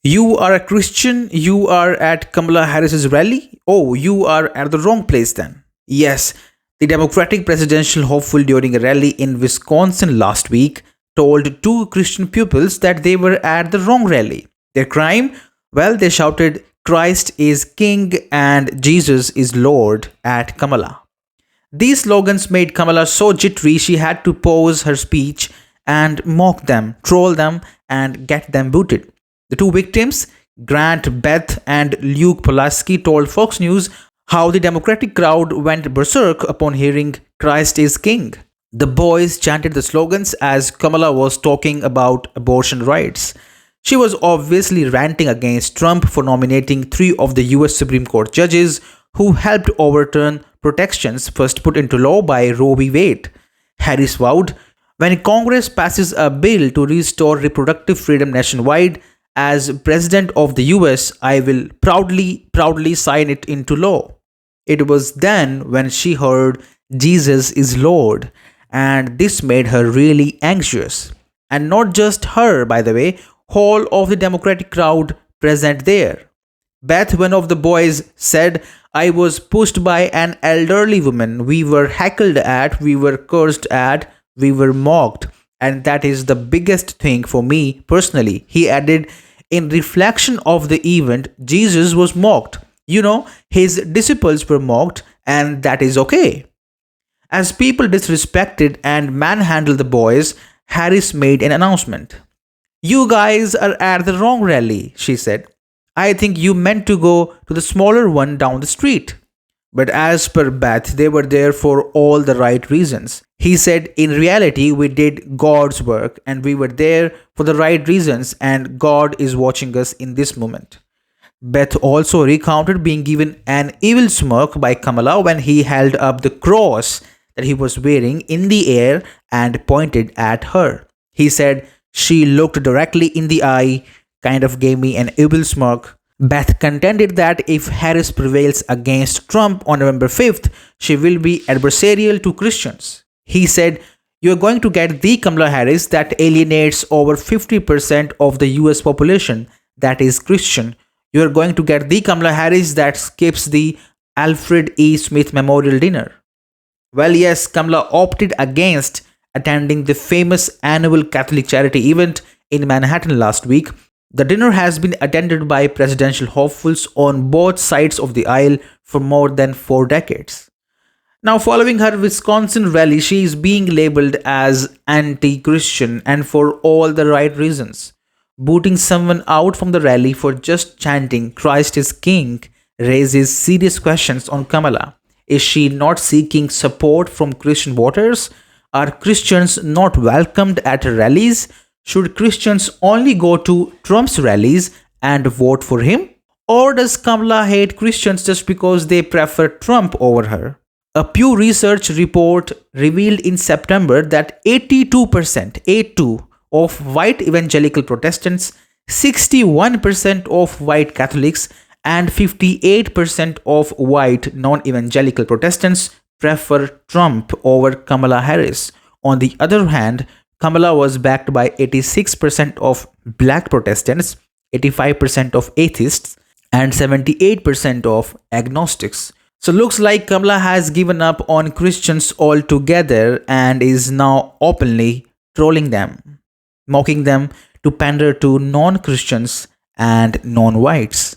You are a Christian, you are at Kamala Harris's rally? Oh, you are at the wrong place then. Yes, the Democratic presidential hopeful during a rally in Wisconsin last week told two Christian pupils that they were at the wrong rally. Their crime? Well, they shouted, Christ is King and Jesus is Lord at Kamala. These slogans made Kamala so jittery she had to pause her speech and mock them, troll them, and get them booted. The two victims, Grant Beth and Luke Polaske, told Fox News how the Democratic crowd went berserk upon hearing Christ is King. The boys chanted the slogans as Kamala was talking about abortion rights. She was obviously ranting against Trump for nominating three of the US Supreme Court judges who helped overturn protections first put into law by Roe v. Wade. Harris vowed, when Congress passes a bill to restore reproductive freedom nationwide, as President of the US, I will proudly sign it into law. It was then when she heard Jesus is Lord, and this made her really anxious. And not just her, by the way, whole of the Democratic crowd present there. Beth, one of the boys, said, I was pushed by an elderly woman. We were heckled at, we were cursed at, we were mocked. And that is the biggest thing for me personally. He added, in reflection of the event, Jesus was mocked. His disciples were mocked, and that is okay. As people disrespected and manhandled the boys, Harris made an announcement. You guys are at the wrong rally, she said. I think you meant to go to the smaller one down the street. But as per Beth, they were there for all the right reasons. He said, in reality, we did God's work and we were there for the right reasons, and God is watching us in this moment. Beth also recounted being given an evil smirk by Kamala when he held up the cross that he was wearing in the air and pointed at her. He said, she looked directly in the eye, kind of gave me an evil smirk. Beth contended that if Harris prevails against Trump on November 5th, she will be adversarial to Christians. He said, you are going to get the Kamala Harris that alienates over 50% of the US population that is Christian. You are going to get the Kamala Harris that skips the Alfred E. Smith Memorial Dinner. Well, yes, Kamala opted against attending the famous annual Catholic charity event in Manhattan last week. The dinner has been attended by presidential hopefuls on both sides of the aisle for more than 4 decades. Now, following her Wisconsin rally, she is being labeled as anti-Christian, and for all the right reasons. Booting someone out from the rally for just chanting Christ is King raises serious questions on Kamala. Is she not seeking support from Christian voters? Are Christians not welcomed at her rallies? Should Christians only go to Trump's rallies and vote for him? Or does Kamala hate Christians just because they prefer Trump over her? A Pew Research report revealed in September that 82% of white evangelical Protestants, 61% of white Catholics, and 58% of white non-evangelical Protestants prefer Trump over Kamala Harris. On the other hand, Kamala was backed by 86% of black Protestants, 85% of atheists, and 78% of agnostics. So looks like Kamala has given up on Christians altogether and is now openly trolling them, mocking them to pander to non-Christians and non-whites.